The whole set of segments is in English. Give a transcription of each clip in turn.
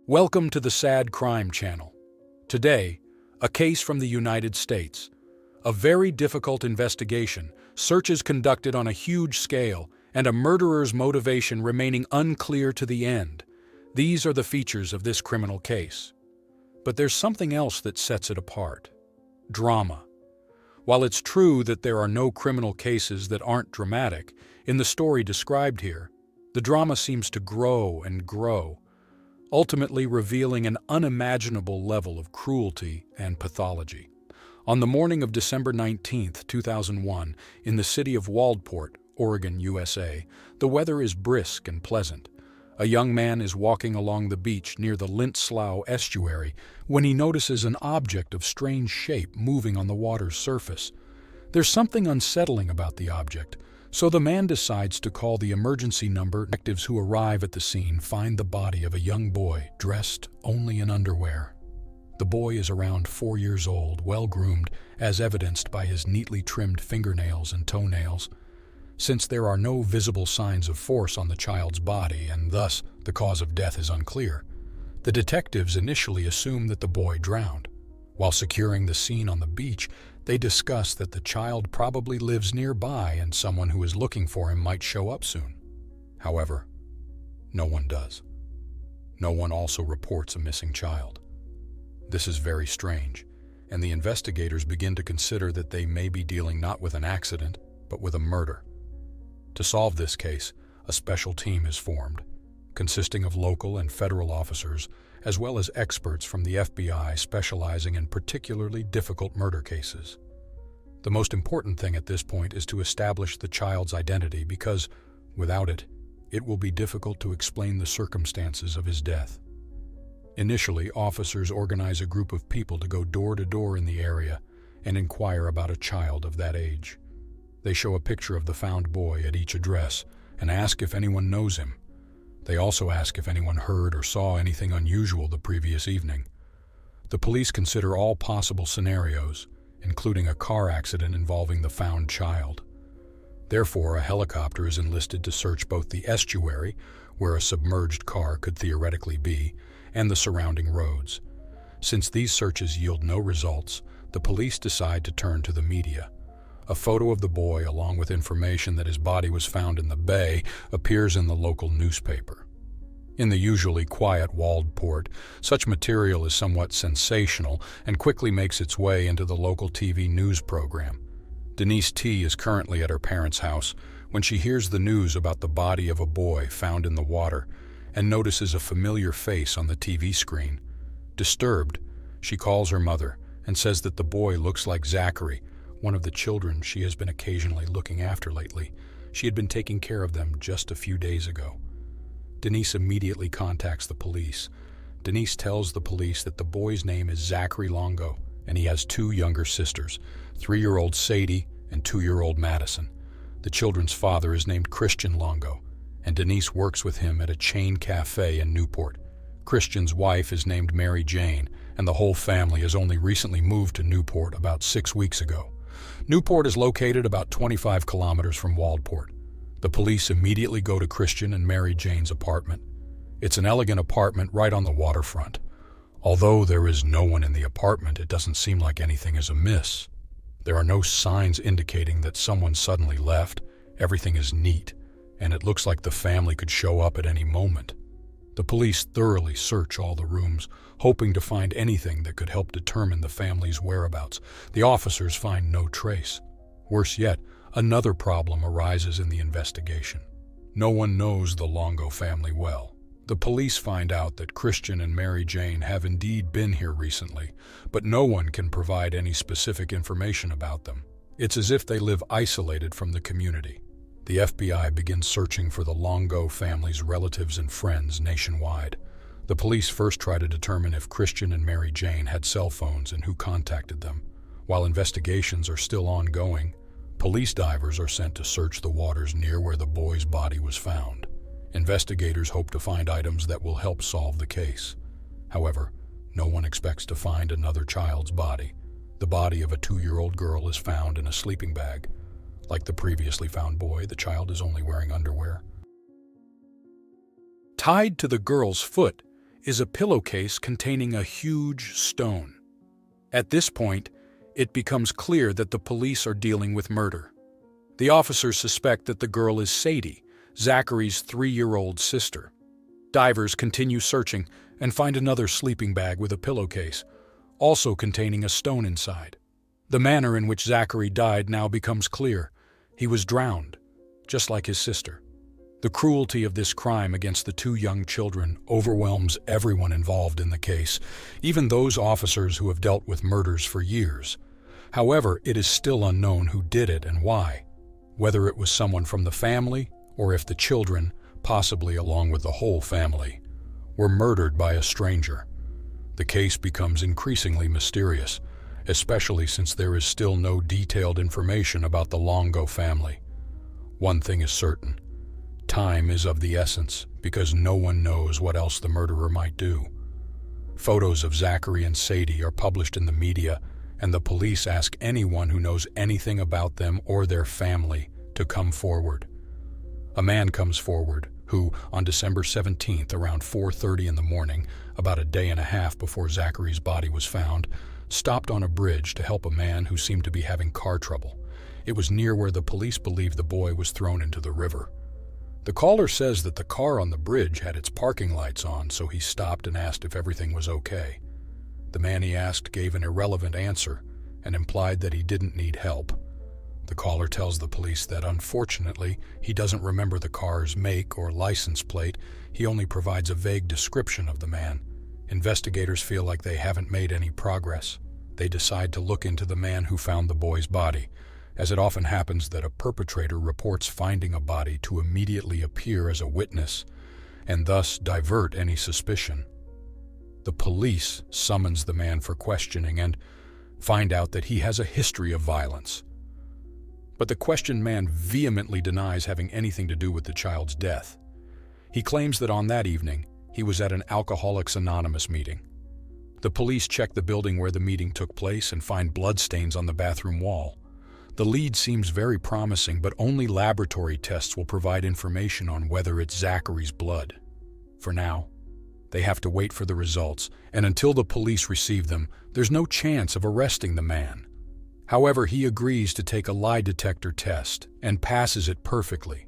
Welcome to the Sad Crime Channel. Today, a case from the United States. A very difficult investigation, searches conducted on a huge scale, and a murderer's motivation remaining unclear to the end. These are the features of this criminal case. But there's something else that sets it apart. Drama. While it's true that there are no criminal cases that aren't dramatic, in the story described here, the drama seems to grow and grow, ultimately revealing an unimaginable level of cruelty and pathology. On the morning of December 19, 2001, in the city of Waldport, Oregon, USA, the weather is brisk and pleasant. A young man is walking along the beach near the Slough estuary when he notices an object of strange shape moving on the water's surface. There's something unsettling about the object, so the man decides to call the emergency number. Detectives who arrive at the scene find the body of a young boy dressed only in underwear. The boy is around 4 years old, well-groomed, as evidenced by his neatly trimmed fingernails and toenails. Since there are no visible signs of force on the child's body and thus the cause of death is unclear, the detectives initially assume that the boy drowned. While securing the scene on the beach, they discuss that the child probably lives nearby and someone who is looking for him might show up soon. However, no one does. No one also reports a missing child. This is very strange, and the investigators begin to consider that they may be dealing not with an accident, but with a murder. To solve this case, a special team is formed, consisting of local and federal officers, as well as experts from the FBI specializing in particularly difficult murder cases. The most important thing at this point is to establish the child's identity because, without it, it will be difficult to explain the circumstances of his death. Initially, officers organize a group of people to go door to door in the area and inquire about a child of that age. They show a picture of the found boy at each address and ask if anyone knows him. They also ask if anyone heard or saw anything unusual the previous evening. The police consider all possible scenarios, including a car accident involving the found child. Therefore, a helicopter is enlisted to search both the estuary, where a submerged car could theoretically be, and the surrounding roads. Since these searches yield no results, the police decide to turn to the media. A photo of the boy, along with information that his body was found in the bay, appears in the local newspaper. In the usually quiet Waldport, such material is somewhat sensational and quickly makes its way into the local TV news program. Denise T. is currently at her parents' house when she hears the news about the body of a boy found in the water and notices a familiar face on the TV screen. Disturbed, she calls her mother and says that the boy looks like Zachary, one of the children she has been occasionally looking after lately. She had been taking care of them just a few days ago. Denise immediately contacts the police. Denise tells the police that the boy's name is Zachary Longo, and he has 2 younger sisters, 3-year-old Sadie and 2-year-old Madison. The children's father is named Christian Longo, and Denise works with him at a chain cafe in Newport. Christian's wife is named Mary Jane, and the whole family has only recently moved to Newport about 6 weeks ago. Newport is located about 25 kilometers from Waldport. The police immediately go to Christian and Mary Jane's apartment. It's an elegant apartment right on the waterfront. Although there is no one in the apartment, it doesn't seem like anything is amiss. There are no signs indicating that someone suddenly left. Everything is neat, and it looks like the family could show up at any moment. The police thoroughly search all the rooms, hoping to find anything that could help determine the family's whereabouts. The officers find no trace. Worse yet, another problem arises in the investigation. No one knows the Longo family well. The police find out that Christian and Mary Jane have indeed been here recently, but no one can provide any specific information about them. It's as if they live isolated from the community. The FBI begins searching for the Longo family's relatives and friends nationwide. The police first try to determine if Christian and Mary Jane had cell phones and who contacted them. While investigations are still ongoing, police divers are sent to search the waters near where the boy's body was found. Investigators hope to find items that will help solve the case. However, no one expects to find another child's body. The body of a 2-year-old girl is found in a sleeping bag. Like the previously found boy, the child is only wearing underwear. Tied to the girl's foot is a pillowcase containing a huge stone. At this point, it becomes clear that the police are dealing with murder. The officers suspect that the girl is Sadie, Zachary's 3-year-old sister. Divers continue searching and find another sleeping bag with a pillowcase, also containing a stone inside. The manner in which Zachary died now becomes clear. He was drowned, just like his sister. The cruelty of this crime against the 2 young children overwhelms everyone involved in the case, even those officers who have dealt with murders for years. However, it is still unknown who did it and why, whether it was someone from the family or if the children, possibly along with the whole family, were murdered by a stranger. The case becomes increasingly mysterious, especially since there is still no detailed information about the Longo family. One thing is certain: time is of the essence because no one knows what else the murderer might do. Photos of Zachary and Sadie are published in the media, and the police ask anyone who knows anything about them or their family to come forward. A man comes forward who, on December 17th, around 4:30 in the morning, about a day and a half before Zachary's body was found, stopped on a bridge to help a man who seemed to be having car trouble. It was near where the police believed the boy was thrown into the river. The caller says that the car on the bridge had its parking lights on, so he stopped and asked if everything was okay. The man he asked gave an irrelevant answer and implied that he didn't need help. The caller tells the police that, unfortunately, he doesn't remember the car's make or license plate. He only provides a vague description of the man. Investigators feel like they haven't made any progress. They decide to look into the man who found the boy's body, as it often happens that a perpetrator reports finding a body to immediately appear as a witness and thus divert any suspicion. The police summons the man for questioning and find out that he has a history of violence. But the questioned man vehemently denies having anything to do with the child's death. He claims that on that evening, he was at an Alcoholics Anonymous meeting. The police check the building where the meeting took place and find bloodstains on the bathroom wall. The lead seems very promising, but only laboratory tests will provide information on whether it's Zachary's blood. For now, they have to wait for the results, and until the police receive them, there's no chance of arresting the man. However, he agrees to take a lie detector test and passes it perfectly.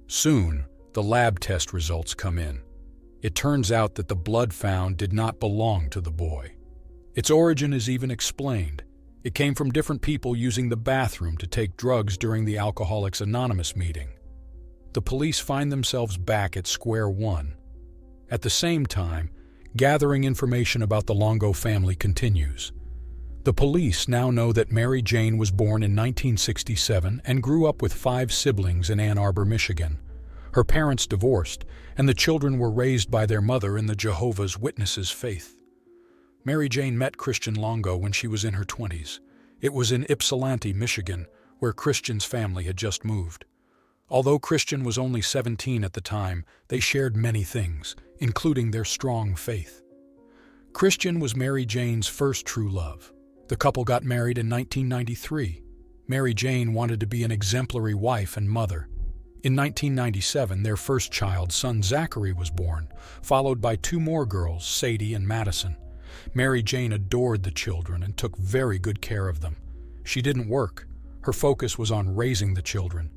Soon, the lab test results come in. It turns out that the blood found did not belong to the boy. Its origin is even explained. It came from different people using the bathroom to take drugs during the Alcoholics Anonymous meeting. The police find themselves back at square one. At the same time, gathering information about the Longo family continues. The police now know that Mary Jane was born in 1967 and grew up with 5 siblings in Ann Arbor, Michigan. Her parents divorced, and the children were raised by their mother in the Jehovah's Witnesses faith. Mary Jane met Christian Longo when she was in her 20s. It was in Ypsilanti, Michigan, where Christian's family had just moved. Although Christian was only 17 at the time, they shared many things, including their strong faith. Christian was Mary Jane's first true love. The couple got married in 1993. Mary Jane wanted to be an exemplary wife and mother. In 1997, their first child, son Zachary, was born, followed by 2 more girls, Sadie and Madison. Mary Jane adored the children and took very good care of them. She didn't work. Her focus was on raising the children.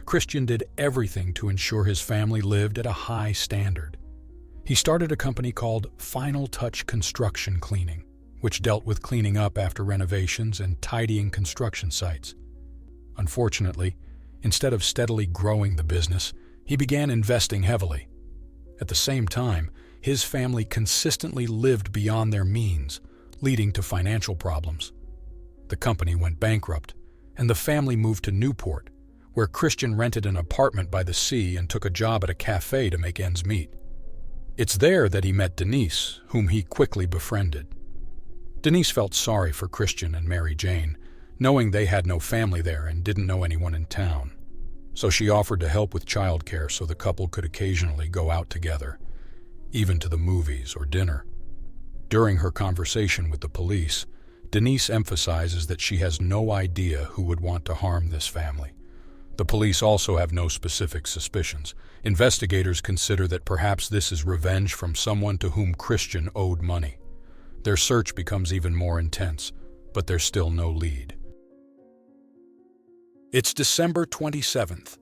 Christian did everything to ensure his family lived at a high standard. He started a company called Final Touch Construction Cleaning, which dealt with cleaning up after renovations and tidying construction sites. Unfortunately, instead of steadily growing the business, he began investing heavily. At the same time, his family consistently lived beyond their means, leading to financial problems. The company went bankrupt, and the family moved to Newport, where Christian rented an apartment by the sea and took a job at a cafe to make ends meet. It's there that he met Denise, whom he quickly befriended. Denise felt sorry for Christian and Mary Jane, knowing they had no family there and didn't know anyone in town. So she offered to help with childcare so the couple could occasionally go out together, even to the movies or dinner. During her conversation with the police, Denise emphasizes that she has no idea who would want to harm this family. The police also have no specific suspicions. Investigators consider that perhaps this is revenge from someone to whom Christian owed money. Their search becomes even more intense, but there's still no lead. It's December 27th.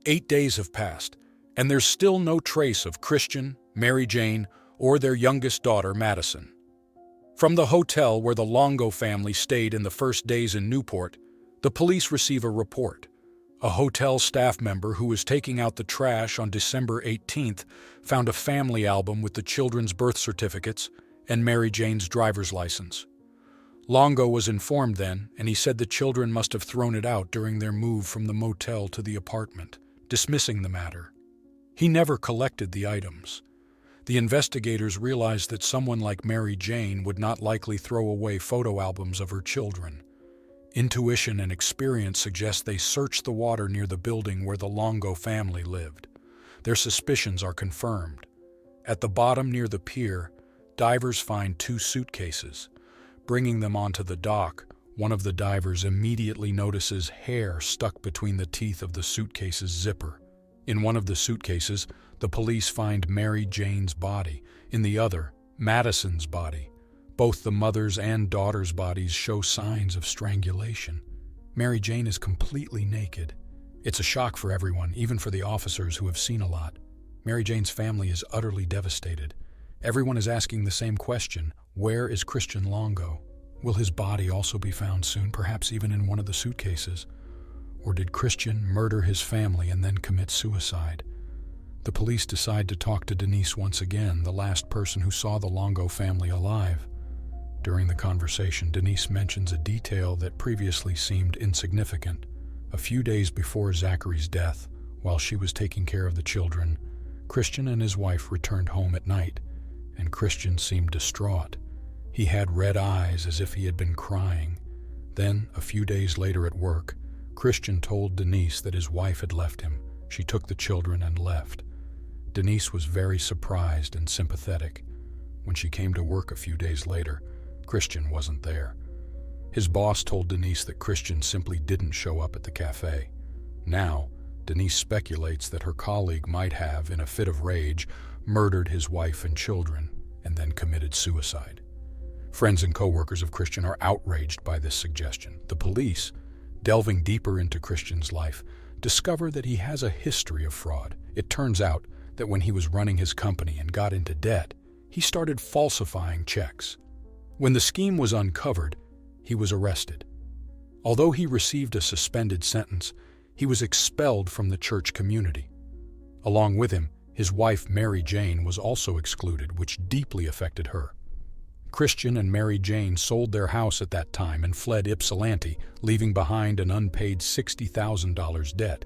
8 days have passed, and there's still no trace of Christian, Mary Jane, or their youngest daughter, Madison. From the hotel where the Longo family stayed in the first days in Newport, the police receive a report. A hotel staff member who was taking out the trash on December 18th found a family album with the children's birth certificates and Mary Jane's driver's license. Longo was informed then, and he said the children must have thrown it out during their move from the motel to the apartment, dismissing the matter. He never collected the items. The investigators realized that someone like Mary Jane would not likely throw away photo albums of her children. Intuition and experience suggest they searched the water near the building where the Longo family lived. Their suspicions are confirmed. At the bottom near the pier, divers find 2 suitcases. Bringing them onto the dock, one of the divers immediately notices hair stuck between the teeth of the suitcase's zipper. In one of the suitcases, the police find Mary Jane's body. In the other, Madison's body. Both the mother's and daughter's bodies show signs of strangulation. Mary Jane is completely naked. It's a shock for everyone, even for the officers who have seen a lot. Mary Jane's family is utterly devastated. Everyone is asking the same question: where is Christian Longo? Will his body also be found soon, perhaps even in one of the suitcases? Or did Christian murder his family and then commit suicide? The police decide to talk to Denise once again, the last person who saw the Longo family alive. During the conversation, Denise mentions a detail that previously seemed insignificant. A few days before Zachary's death, while she was taking care of the children, Christian and his wife returned home at night, and Christian seemed distraught. He had red eyes as if he had been crying. Then, a few days later at work, Christian told Denise that his wife had left him. She took the children and left. Denise was very surprised and sympathetic. When she came to work a few days later, Christian wasn't there. His boss told Denise that Christian simply didn't show up at the cafe. Now, Denise speculates that her colleague might have, in a fit of rage, murdered his wife and children, and then committed suicide. Friends and co-workers of Christian are outraged by this suggestion. The police, delving deeper into Christian's life, discover that he has a history of fraud. It turns out that when he was running his company and got into debt, he started falsifying checks. When the scheme was uncovered, he was arrested. Although he received a suspended sentence, he was expelled from the church community. Along with him, his wife Mary Jane was also excluded, which deeply affected her. Christian and Mary Jane sold their house at that time and fled Ypsilanti, leaving behind an unpaid $60,000 debt.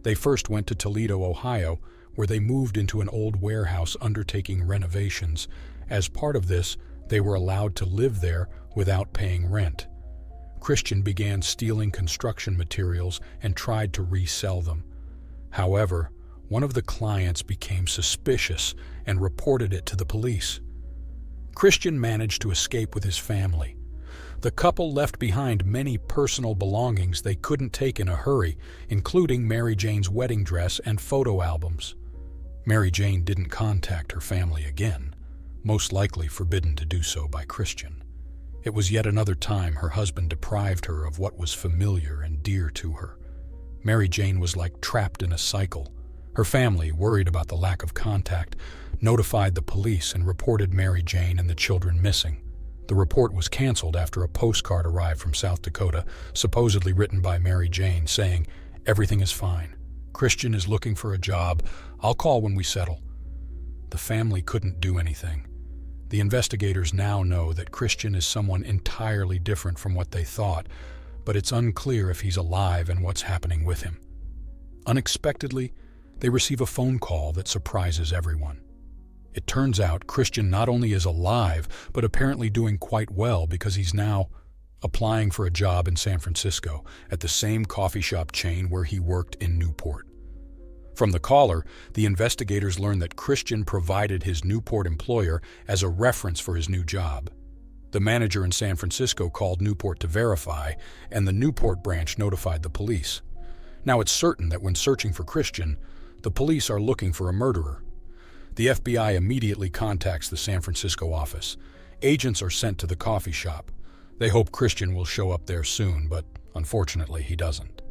They first went to Toledo, Ohio, where they moved into an old warehouse undertaking renovations. As part of this, they were allowed to live there without paying rent. Christian began stealing construction materials and tried to resell them. However, one of the clients became suspicious and reported it to the police. Christian managed to escape with his family. The couple left behind many personal belongings they couldn't take in a hurry, including Mary Jane's wedding dress and photo albums. Mary Jane didn't contact her family again, most likely forbidden to do so by Christian. It was yet another time her husband deprived her of what was familiar and dear to her. Mary Jane was like trapped in a cycle. Her family, worried about the lack of contact, notified the police and reported Mary Jane and the children missing. The report was canceled after a postcard arrived from South Dakota, supposedly written by Mary Jane, saying, "Everything is fine. Christian is looking for a job. I'll call when we settle." The family couldn't do anything. The investigators now know that Christian is someone entirely different from what they thought, but it's unclear if he's alive and what's happening with him. Unexpectedly, they receive a phone call that surprises everyone. It turns out Christian not only is alive, but apparently doing quite well because he's now applying for a job in San Francisco at the same coffee shop chain where he worked in Newport. From the caller, the investigators learn that Christian provided his Newport employer as a reference for his new job. The manager in San Francisco called Newport to verify, and the Newport branch notified the police. Now it's certain that when searching for Christian, the police are looking for a murderer. The FBI immediately contacts the San Francisco office. Agents are sent to the coffee shop. They hope Christian will show up there soon, but unfortunately he doesn't.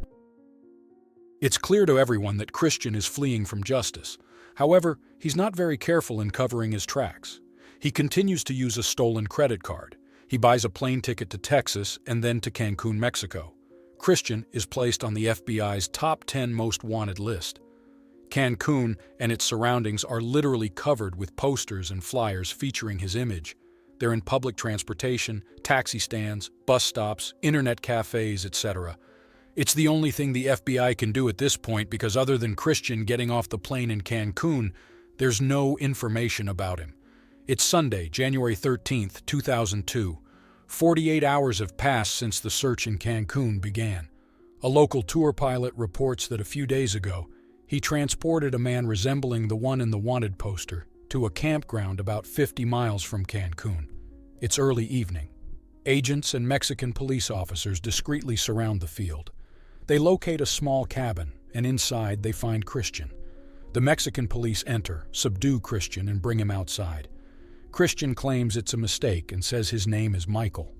It's clear to everyone that Christian is fleeing from justice. However, he's not very careful in covering his tracks. He continues to use a stolen credit card. He buys a plane ticket to Texas and then to Cancun, Mexico. Christian is placed on the FBI's top 10 most wanted list. Cancun and its surroundings are literally covered with posters and flyers featuring his image. They're in public transportation, taxi stands, bus stops, internet cafes, etc. It's the only thing the FBI can do at this point because other than Christian getting off the plane in Cancun, there's no information about him. It's Sunday, January 13th, 2002. 48 hours have passed since the search in Cancun began. A local tour pilot reports that a few days ago, he transported a man resembling the one in the wanted poster to a campground about 50 miles from Cancun. It's early evening. Agents and Mexican police officers discreetly surround the field. They locate a small cabin, and inside they find Christian. The Mexican police enter, subdue Christian, and bring him outside. Christian claims it's a mistake and says his name is Michael.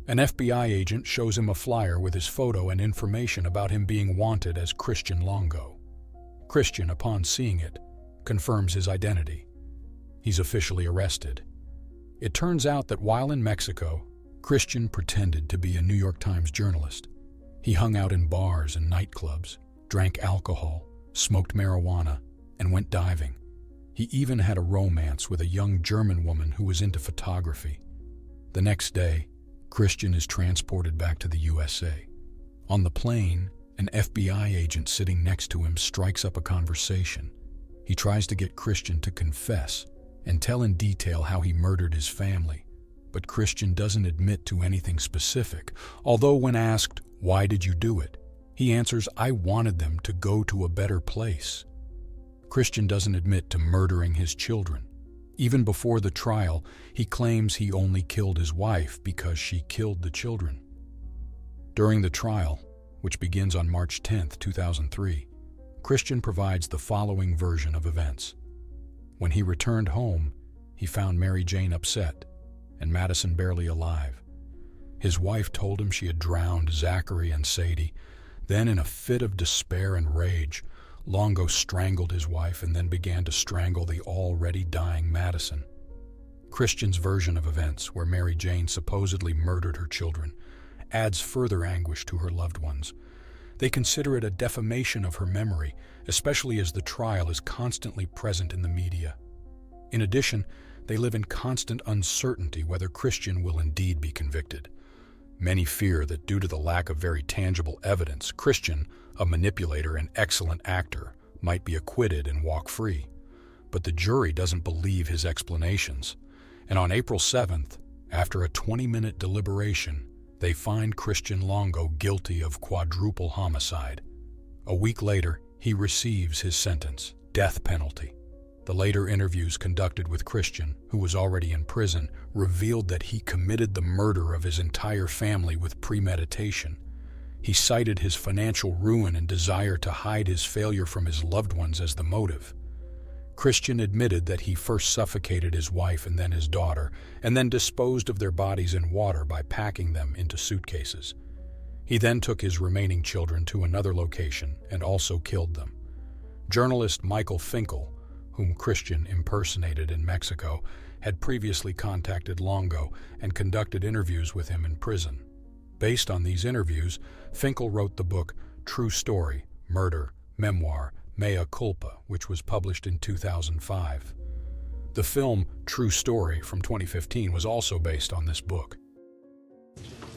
An FBI agent shows him a flyer with his photo and information about him being wanted as Christian Longo. Christian, upon seeing it, confirms his identity. He's officially arrested. It turns out that while in Mexico, Christian pretended to be a New York Times journalist. He hung out in bars and nightclubs, drank alcohol, smoked marijuana, and went diving. He even had a romance with a young German woman who was into photography. The next day, Christian is transported back to the USA. On the plane, an FBI agent sitting next to him strikes up a conversation. He tries to get Christian to confess and tell in detail how he murdered his family. But Christian doesn't admit to anything specific, although when asked, "Why did you do it?" he answers, "I wanted them to go to a better place." Christian doesn't admit to murdering his children. Even before the trial, he claims he only killed his wife because she killed the children. During the trial, which begins on March 10, 2003, Christian provides the following version of events. When he returned home, he found Mary Jane upset and Madison barely alive. His wife told him she had drowned Zachary and Sadie. Then, in a fit of despair and rage, Longo strangled his wife and then began to strangle the already dying Madison. Christian's version of events, where Mary Jane supposedly murdered her children, adds further anguish to her loved ones. They consider it a defamation of her memory, especially as the trial is constantly present in the media. In addition, they live in constant uncertainty whether Christian will indeed be convicted. Many fear that due to the lack of very tangible evidence, Christian, a manipulator and excellent actor, might be acquitted and walk free. But the jury doesn't believe his explanations. And on April 7th, after a 20-minute deliberation, they find Christian Longo guilty of quadruple homicide. A week later, he receives his sentence, death penalty. The later interviews conducted with Christian, who was already in prison, revealed that he committed the murder of his entire family with premeditation. He cited his financial ruin and desire to hide his failure from his loved ones as the motive. Christian admitted that he first suffocated his wife and then his daughter, and then disposed of their bodies in water by packing them into suitcases. He then took his remaining children to another location and also killed them. Journalist Michael Finkel, whom Christian impersonated in Mexico, had previously contacted Longo and conducted interviews with him in prison. Based on these interviews, Finkel wrote the book True Story, Murder, Memoir, Mea Culpa, which was published in 2005. The film True Story from 2015 was also based on this book.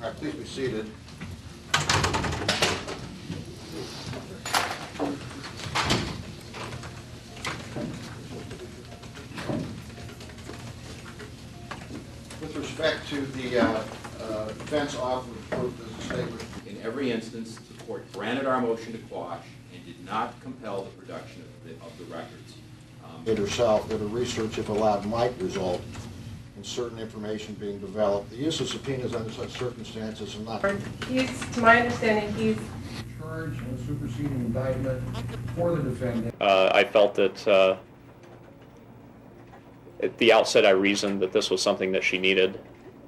All right, please be seated. With respect to the defense offer of proof as a statement. In every instance, the court granted our motion to quash and did not compel the production of the records. Herself that a research, if allowed, might result in certain information being developed. The use of subpoenas under such circumstances are not. He's, to my understanding, he's urge a superseding indictment for the defendant. I felt that at the outset I reasoned that this was something that she needed.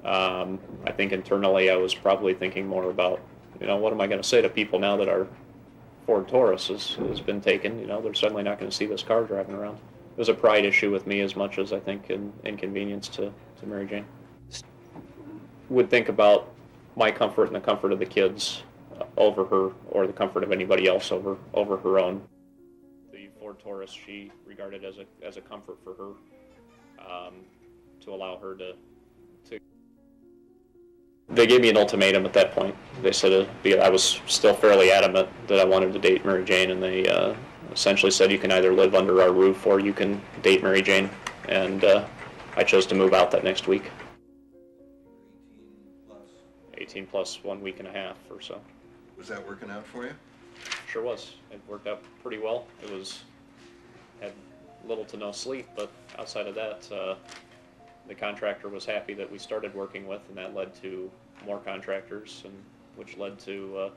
I think internally I was probably thinking more about, what am I going to say to people now that our Ford Taurus has been taken? They're suddenly not going to see this car driving around. It was a pride issue with me as much as I think an inconvenience to Mary Jane. Would think about my comfort and the comfort of the kids over her, or the comfort of anybody else over her own. The Ford Taurus she regarded as a comfort for her, to allow her to. They gave me an ultimatum at that point. They said I was still fairly adamant that I wanted to date Mary Jane, and they essentially said you can either live under our roof or you can date Mary Jane. And I chose to move out that next week. 18 plus 1 week and a half or so. Was that working out for you? Sure was. It worked out pretty well. Had little to no sleep, but outside of that, the contractor was happy that we started working with, and that led to more contractors, and which led to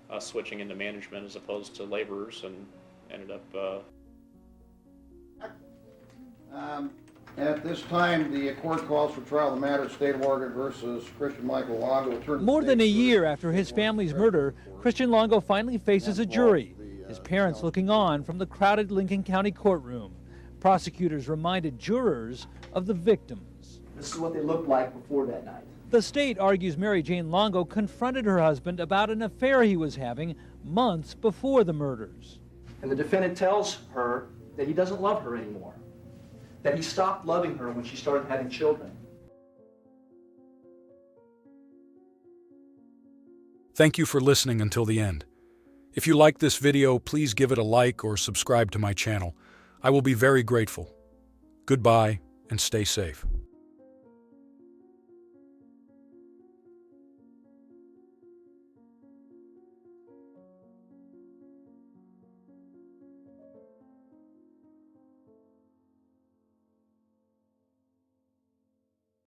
us switching into management as opposed to laborers, and ended up. At this time, the court calls for trial of the matter of State of Oregon versus Christian Michael Longo. More than a year after his family's murder, Christian Longo finally faces a jury, his parents looking on from the crowded Lincoln County courtroom. Prosecutors reminded jurors of the victims. This is what they looked like before that night. The state argues Mary Jane Longo confronted her husband about an affair he was having months before the murders. And the defendant tells her that he doesn't love her anymore, that he stopped loving her when she started having children. Thank you for listening until the end. If you like this video, please give it a like or subscribe to my channel. I will be very grateful. Goodbye and stay safe.